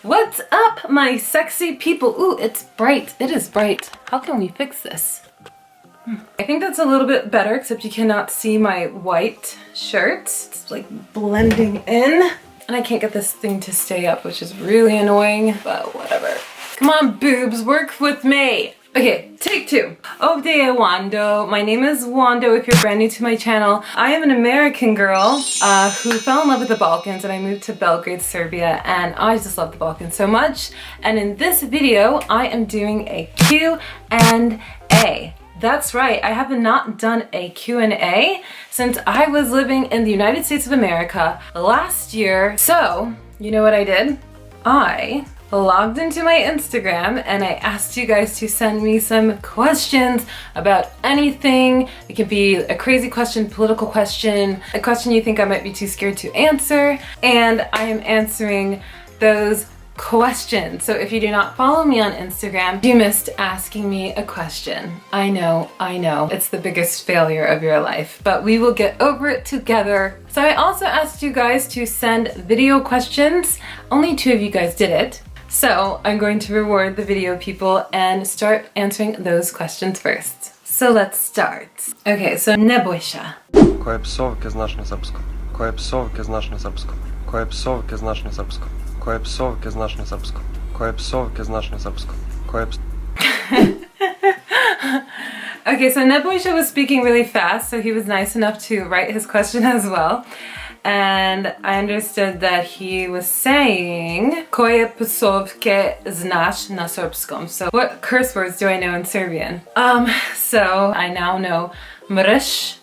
What's up, my sexy people? Ooh, it's bright. It is bright. How can we fix this? I think that's a little bit better, except you cannot see my white shirt. It's like blending in. And I can't get this thing to stay up, which is really annoying, but whatever. Come on, boobs, work with me. Okay, take two. Oh, day, Nwando. My name is Nwando if you're brand new to my channel. I am an American girl who fell in love with the Balkans, and I moved to Belgrade, Serbia, and I just love the Balkans so much. And in this video, I am doing a Q&A. That's right, I have not done a Q&A since I was living in the United States of America last year. So, you know what I did? I logged into my Instagram and I asked you guys to send me some questions about anything. It could be a crazy question, political question, a question you think I might be too scared to answer, and I am answering those questions. So if you do not follow me on Instagram, you missed asking me a question. I know, it's the biggest failure of your life, but we will get over it together. So I also asked you guys to send video questions. Only 2 of you guys did it. So I'm going to reward the video people and start answering those questions first. So let's start. Okay, so ne boj se. Koje psovke znaš na srpskom? Koje psovke znaš na srpskom? Koje psovke znaš na srpskom? Koje psovke znaš na srpskom? Koje psovke znaš na srpskom? Koje Okay, so ne boj se was speaking really fast, so he was nice enough to write his question as well. And I understood that he was saying koje psovke znaš na srpskom. So what curse words do I know in Serbian? So I now know mrš,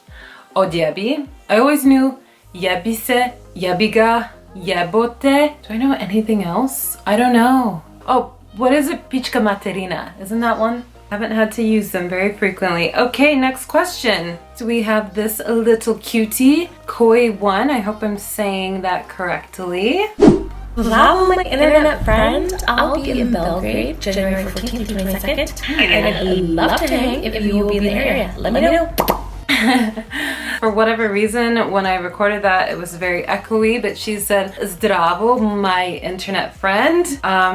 odjebi. I always knew jebi se, jebiga, jebote. Do I know anything else? I don't know. Oh, what is it? Pička materina. Isn't that one? Haven't had to use them very frequently. Okay, next question. So we have this little cutie, Koi1. I hope I'm saying that correctly. Hello, my internet friend. I'll be in Belgrade, January 14th to 22nd, and I'd love to hang if you will be in the area. Let me know. For whatever reason, when I recorded that, it was very echoey, but she said, Zdravo, my internet friend.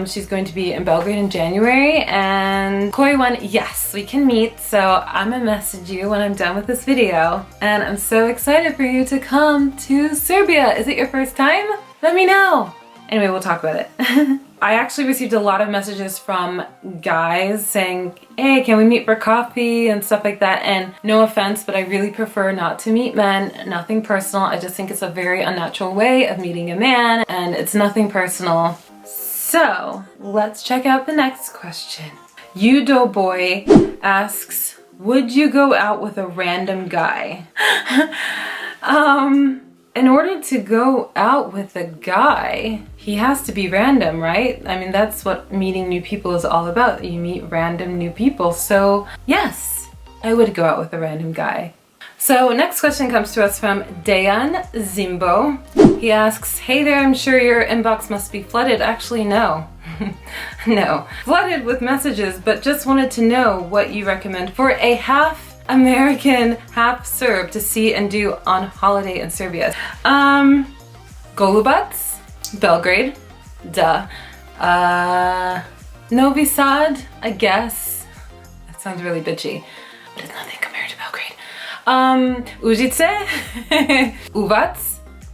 She's going to be in Belgrade in January, and Koi1, yes, we can meet, so I'm gonna message you when I'm done with this video. And I'm so excited for you to come to Serbia. Is it your first time? Let me know. Anyway, we'll talk about it. I actually received a lot of messages from guys saying, hey, can we meet for coffee and stuff like that, and no offense, but I really prefer not to meet men. Nothing personal. I just think it's a very unnatural way of meeting a man, and it's nothing personal. So let's check out the next question. Yudo Boy asks, would you go out with a random guy? In order to go out with a guy, he has to be random, right? I mean, that's what meeting new people is all about. You meet random new people. So yes, I would go out with a random guy. So next question comes to us from Dejan Zimbo. He asks, hey there, I'm sure your inbox must be flooded. Actually, no. No. Flooded with messages, but just wanted to know what you recommend for a half American, half Serb to see and do on holiday in Serbia. Golubac, Belgrade, duh. Novi Sad, I guess. That sounds really bitchy, but it's nothing compared to Belgrade. Užice, Uvac,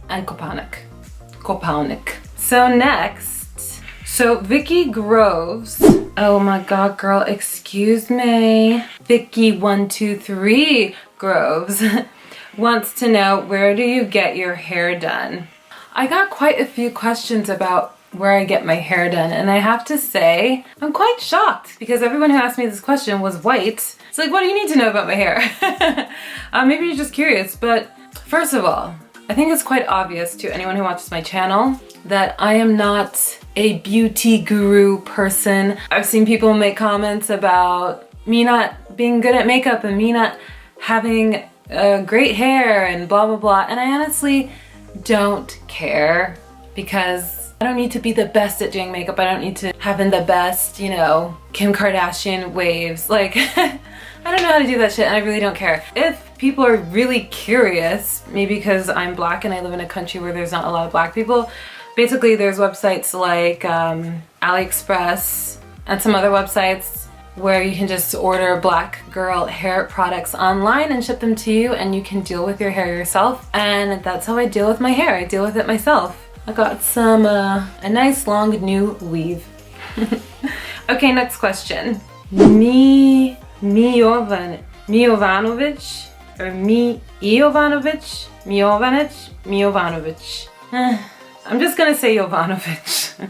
and Kopaonik. So next, so Vicky Groves, oh my god girl, excuse me. Vicky123 Groves wants to know, where do you get your hair done? I got quite a few questions about where I get my hair done, and I have to say, I'm quite shocked because everyone who asked me this question was white. It's like, what do you need to know about my hair? Maybe you're just curious, but first of all, I think it's quite obvious to anyone who watches my channel that I am not a beauty guru person. I've seen people make comments about me not being good at makeup and me not having great hair and blah blah blah, and I honestly don't care because I don't need to be the best at doing makeup. I don't need to have in the best, you know, Kim Kardashian waves. Like, I don't know how to do that shit, and I really don't care. If people are really curious, maybe because I'm black and I live in a country where there's not a lot of black people, Basically, there's websites like AliExpress and some other websites where you can just order black girl hair products online and ship them to you, and you can deal with your hair yourself. And that's how I deal with my hair. I deal with it myself. I got some a nice long new weave. Okay, next question. Mijovanovic or Mijovanovic. I'm just gonna say Jovanovic.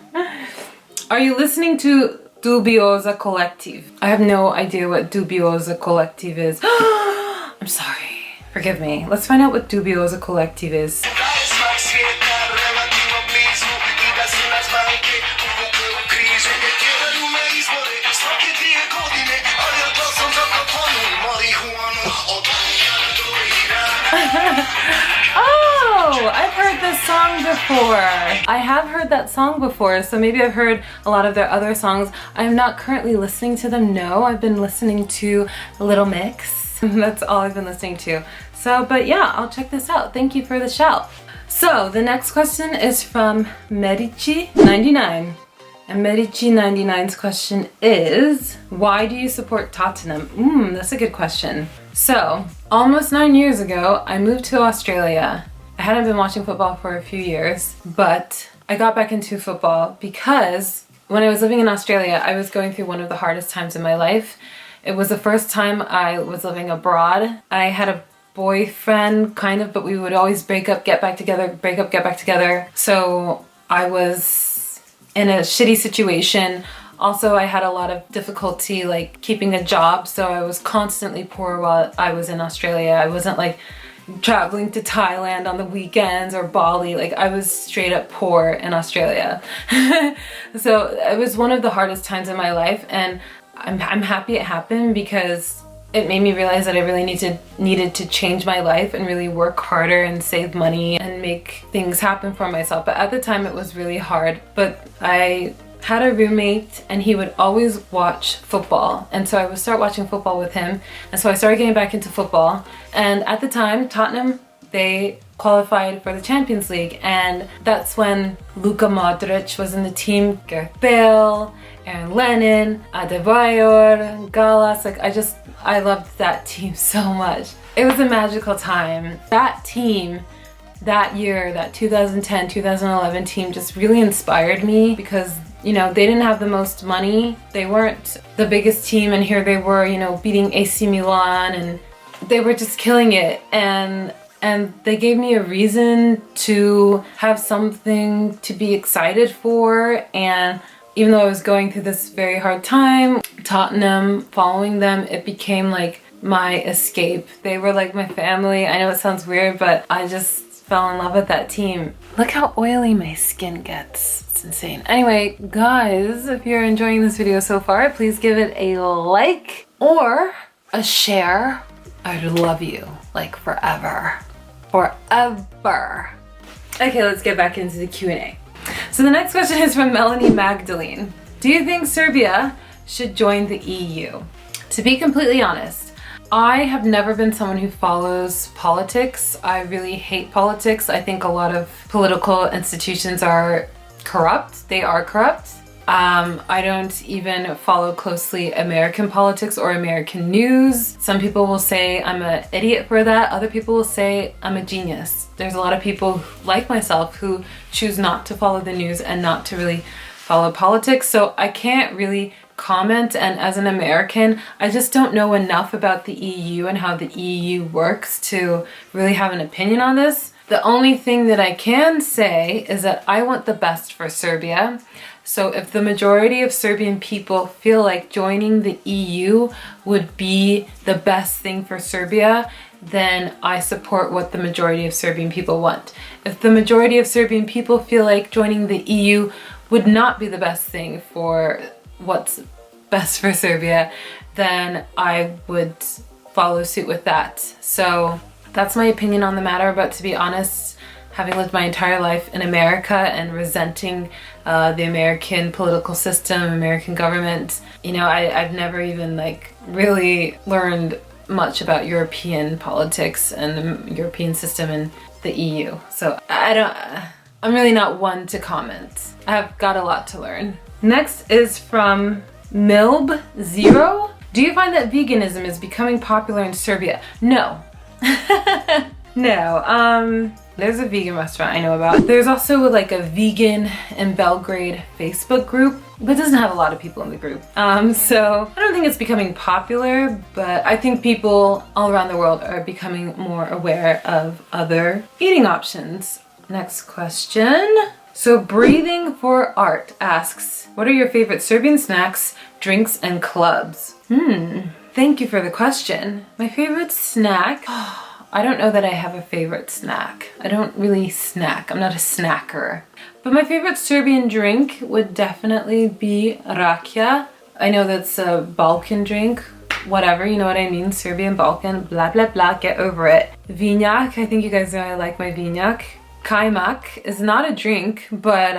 Are you listening to Dubioza Collective? I have no idea what Dubioza Collective is. I'm sorry. Forgive me. Let's find out what Dubioza Collective is. Oh, I've heard this song before. I have heard that song before, so maybe I've heard a lot of their other songs. I'm not currently listening to them, no. I've been listening to Little Mix. That's all I've been listening to. So, but yeah, I'll check this out. Thank you for the shout. So, the next question is from Medici99. And Medici99's question is, why do you support Tottenham? That's a good question. So, almost 9 years ago, I moved to Australia. I hadn't been watching football for a few years, but I got back into football because when I was living in Australia, I was going through one of the hardest times in my life. It was the first time I was living abroad. I had a boyfriend, kind of, but we would always break up, get back together, break up, get back together. So I was in a shitty situation. Also, I had a lot of difficulty like keeping a job, so I was constantly poor while I was in Australia. I wasn't like traveling to Thailand on the weekends or Bali. Like, I was straight up poor in Australia. So it was one of the hardest times in my life, and I'm happy it happened because it made me realize that I really needed to change my life and really work harder and save money and make things happen for myself. But at the time it was really hard. But I had a roommate and he would always watch football, and so I would start watching football with him, and so I started getting back into football. And at the time, Tottenham, they qualified for the Champions League, and that's when Luka Modric was in the team, Gareth Bale, Aaron Lennon, Adebayor, Gallas. Like, I loved that team so much. It was a magical time. That team, that year, that 2010-2011 team just really inspired me because, you know, they didn't have the most money. They weren't the biggest team, and here they were, you know, beating AC Milan, and they were just killing it. And they gave me a reason to have something to be excited for. And even though I was going through this very hard time, Tottenham, following them, it became like my escape. They were like my family. I know it sounds weird, but I just fell in love with that team. Look how oily my skin gets. It's insane. Anyway, guys, if you're enjoying this video so far, please give it a like or a share. I'd love you, like forever. Forever. Okay, let's get back into the Q&A. So the next question is from Melanie Magdalene. Do you think Serbia should join the EU? To be completely honest, I have never been someone who follows politics. I really hate politics. I think a lot of political institutions are corrupt. They are corrupt. I don't even follow closely American politics or American news. Some people will say I'm an idiot for that. Other people will say I'm a genius. There's a lot of people like myself who choose not to follow the news and not to really follow politics. So I can't really comment, and as an American, I just don't know enough about the EU and how the EU works to really have an opinion on this. The only thing that I can say is that I want the best for Serbia. So if the majority of Serbian people feel like joining the EU would be the best thing for Serbia, then I support what the majority of Serbian people want. If the majority of Serbian people feel like joining the EU would not be the best thing for what's best for Serbia, then I would follow suit with that. So that's my opinion on the matter. But to be honest, having lived my entire life in America and resenting the American political system, American government, you know, I've never even like really learned much about European politics and the European system and the EU. So I I'm really not one to comment. I've got a lot to learn. Next is from Milb0. Do you find that veganism is becoming popular in Serbia? No. No. There's a vegan restaurant I know about. There's also like a vegan in Belgrade Facebook group, but it doesn't have a lot of people in the group. So I don't think it's becoming popular, but I think people all around the world are becoming more aware of other eating options. Next question. So Breathing for Art asks, what are your favorite Serbian snacks, drinks, and clubs? Thank you for the question. My favorite snack? I don't know that I have a favorite snack. I don't really snack. I'm not a snacker. But my favorite Serbian drink would definitely be rakija. I know that's a Balkan drink. Whatever, you know what I mean? Serbian, Balkan, blah, blah, blah. Get over it. Vinjak. I think you guys know I like my vinjak. Kajmak is not a drink, but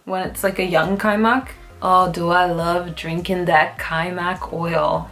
when it's like a young kajmak, oh, do I love drinking that kajmak oil.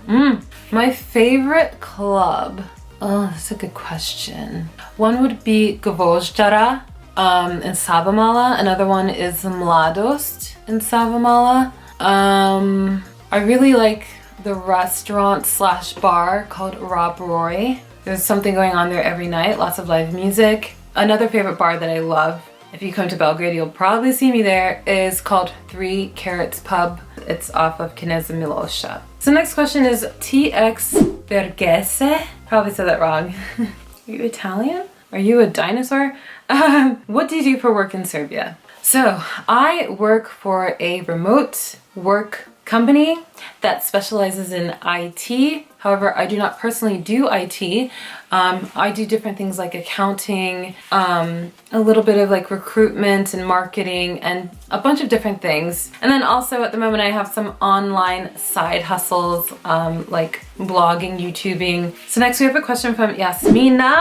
My favorite club. Oh, that's a good question. One would be Gvozdara in Savamala. Another one is Mladost in Savamala. I really like the restaurant slash bar called Rob Roy. There's something going on there every night, lots of live music. Another favorite bar that I love, if you come to Belgrade, you'll probably see me there, is called 3 Carrots Pub. It's off of Kneza Milosha. So next question is TX Bergese. Probably said that wrong. Are you Italian? Are you a dinosaur? What do you do for work in Serbia? So I work for a remote work company that specializes in IT. However, I do not personally do IT. I do different things like accounting, a little bit of like recruitment and marketing and a bunch of different things. And then also at the moment I have some online side hustles like blogging, YouTubing. So next we have a question from Yasmina.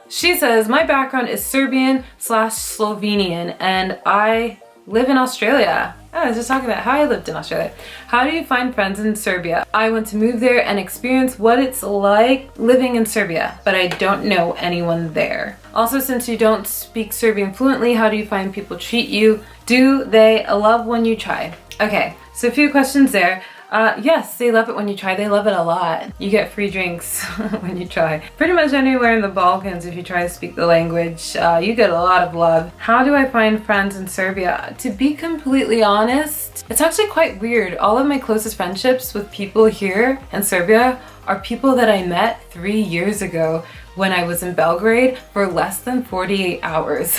She says, my background is Serbian / Slovenian and I live in Australia. I was just talking about how I lived in Australia. How do you find friends in Serbia? I want to move there and experience what it's like living in Serbia, but I don't know anyone there. Also, since you don't speak Serbian fluently, how do you find people treat you? Do they love when you try? Okay, so a few questions there. Yes, they love it when you try. They love it a lot. You get free drinks when you try. Pretty much anywhere in the Balkans, if you try to speak the language, you get a lot of love. How do I find friends in Serbia? To be completely honest, it's actually quite weird. All of my closest friendships with people here in Serbia are people that I met 3 years ago when I was in Belgrade for less than 48 hours.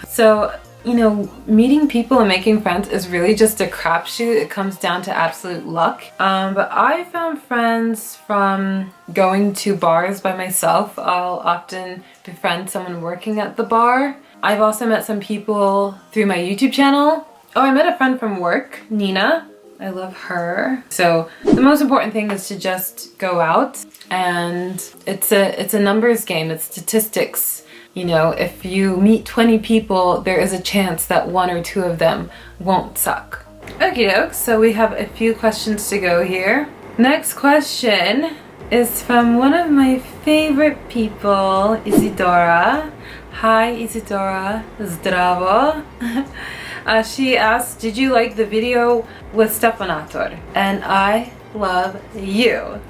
So, you know, meeting people and making friends is really just a crapshoot. It comes down to absolute luck. But I found friends from going to bars by myself. I'll often befriend someone working at the bar. I've also met some people through my YouTube channel. Oh, I met a friend from work, Nina. I love her. So the most important thing is to just go out, and it's a numbers game. It's statistics. You know, if you meet 20 people, there is a chance that 1 or 2 of them won't suck. Okie doke, so we have a few questions to go here. Next question is from one of my favorite people, Isadora. Hi Isadora, zdravo. She asked, did you like the video with Stefanator? And I love you.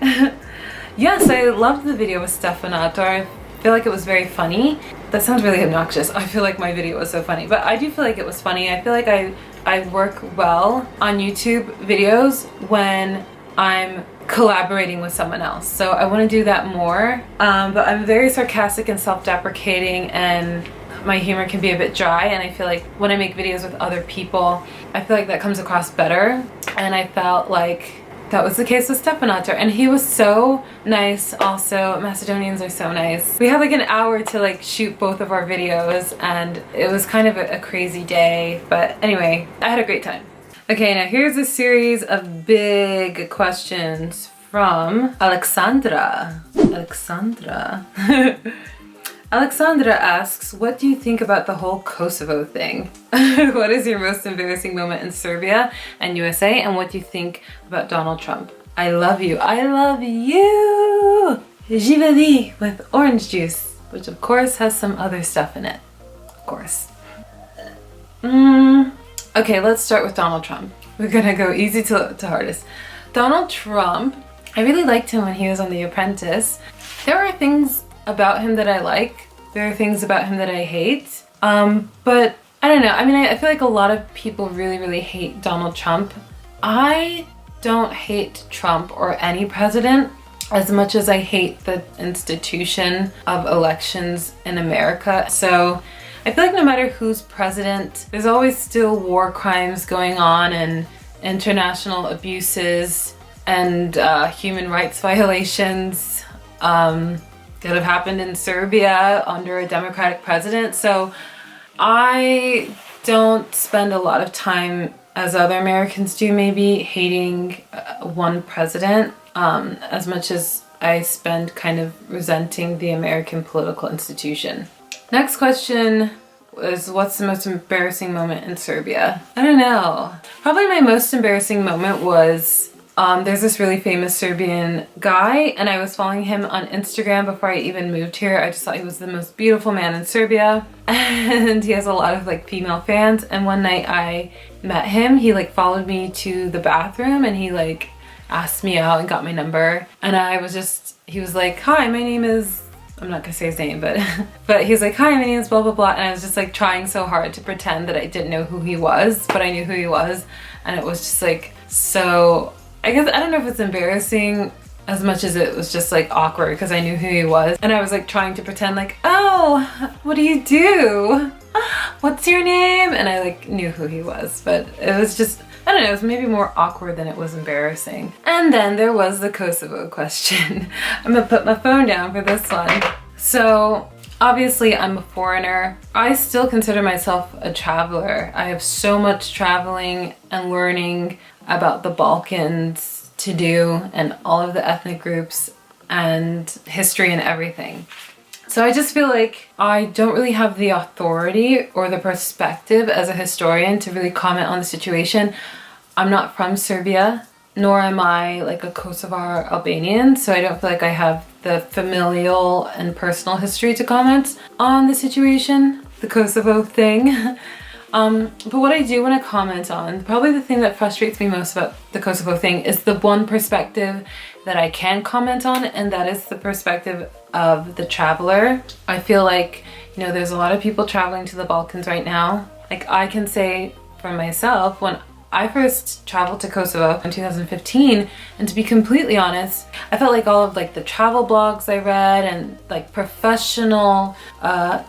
Yes, I loved the video with Stefanator. I feel like it was very funny. That sounds really obnoxious. I feel like my video was so funny, but I do feel like it was funny. I feel like I work well on YouTube videos when I'm collaborating with someone else. So I want to do that more. But I'm very sarcastic and self-deprecating, and my humor can be a bit dry, and I feel like when I make videos with other people, I feel like that comes across better. And I felt like that was the case with Stefanator, and he was so nice. Also, Macedonians are so nice. We had like an hour to like shoot both of our videos, and it was kind of a crazy day, but anyway, I had a great time. Okay, now here's a series of big questions from Alexandra. Alexandra asks, what do you think about the whole Kosovo thing? What is your most embarrassing moment in Serbia and USA? And what do you think about Donald Trump? I love you. I love you! Živeli with orange juice, which of course has some other stuff in it. of course. Okay, let's start with Donald Trump. We're gonna go easy to hardest. Donald Trump, I really liked him when he was on The Apprentice. There are things about him that I like. There are things about him that I hate. But I don't know. I mean, I feel like a lot of people really, really hate Donald Trump. I don't hate Trump or any president as much as I hate the institution of elections in America. So I feel like no matter who's president, there's always still war crimes going on and international abuses and human rights violations that have happened in Serbia under a democratic president. So I don't spend a lot of time, as other Americans do maybe, hating one president as much as I spend kind of resenting the American political institution. Next question was, what's the most embarrassing moment in Serbia? I don't know. Probably my most embarrassing moment was there's this really famous Serbian guy, and I was following him on Instagram before I even moved here. I just thought he was the most beautiful man in Serbia, and he has a lot of like female fans. And one night I met him. He like followed me to the bathroom and he like asked me out and got my number. And he was like, "Hi, my name is," I'm not gonna say his name, but he's like, "Hi, my name is blah, blah, blah." And I was just like trying so hard to pretend that I didn't know who he was, but I knew who he was. And it was just like, so I guess, I don't know if it's embarrassing as much as it was just like awkward because I knew who he was. And I was like trying to pretend like, "Oh, what do you do? What's your name?" And I like knew who he was, but it was just, I don't know, it was maybe more awkward than it was embarrassing. And then there was the Kosovo question. I'm gonna put my phone down for this one. So obviously I'm a foreigner. I still consider myself a traveler. I have so much traveling and learning about the Balkans to do, and all of the ethnic groups and history and everything. So I just feel like I don't really have the authority or the perspective as a historian to really comment on the situation. I'm not from Serbia, nor am I like a Kosovar Albanian, so I don't feel like I have the familial and personal history to comment on the situation, the Kosovo thing. But what I do want to comment on, probably the thing that frustrates me most about the Kosovo thing is the one perspective that I can comment on, and that is the perspective of the traveler. I feel like, you know, there's a lot of people traveling to the Balkans right now. Like, I can say for myself, when I first traveled to Kosovo in 2015, and to be completely honest, I felt like all of like the travel blogs I read and like professional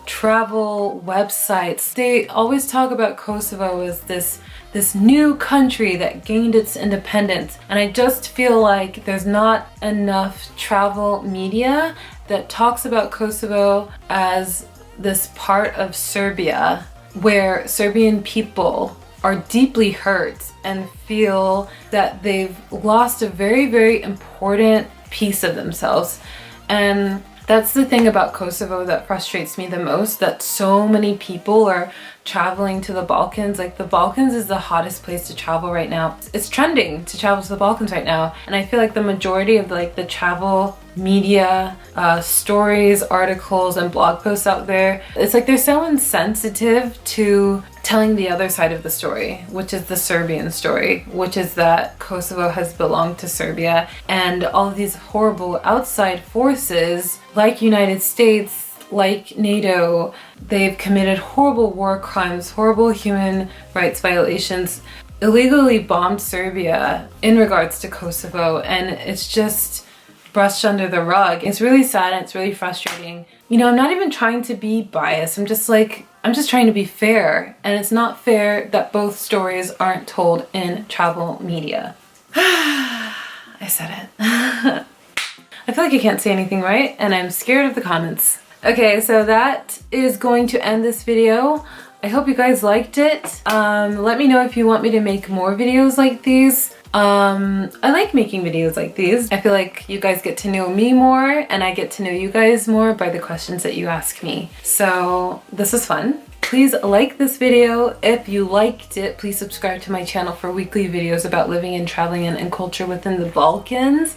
travel websites, they always talk about Kosovo as this new country that gained its independence. And I just feel like there's not enough travel media that talks about Kosovo as this part of Serbia where Serbian people are deeply hurt and feel that they've lost a very, very important piece of themselves. And that's the thing about Kosovo that frustrates me the most, that so many people are traveling to the Balkans. Like, the Balkans is the hottest place to travel right now. It's trending to travel to the Balkans right now. And I feel like the majority of like the travel media, stories, articles, and blog posts out there, it's like they're so insensitive to telling the other side of the story, which is the Serbian story, which is that Kosovo has belonged to Serbia, and all of these horrible outside forces like United States, like NATO, they've committed horrible war crimes, horrible human rights violations, illegally bombed Serbia in regards to Kosovo, and it's just brushed under the rug. It's really sad and it's really frustrating. You know, I'm not even trying to be biased. I'm just trying to be fair, and it's not fair that both stories aren't told in travel media. I said it. I feel like I can't say anything right, and I'm scared of the comments. Okay, so that is going to end this video. I hope you guys liked it. Let me know if you want me to make more videos like these. I like making videos like these. I feel like you guys get to know me more, and I get to know you guys more by the questions that you ask me. So this was fun. Please like this video. If you liked it, please subscribe to my channel for weekly videos about living and traveling and culture within the Balkans.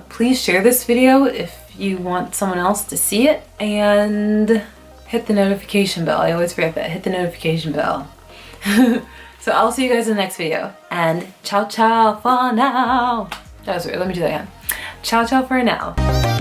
Please share this video if you want someone else to see it. And hit the notification bell. I always forget that. Hit the notification bell. So I'll see you guys in the next video. And ciao ciao for now. That was weird. Let me do that again. Ciao ciao for now.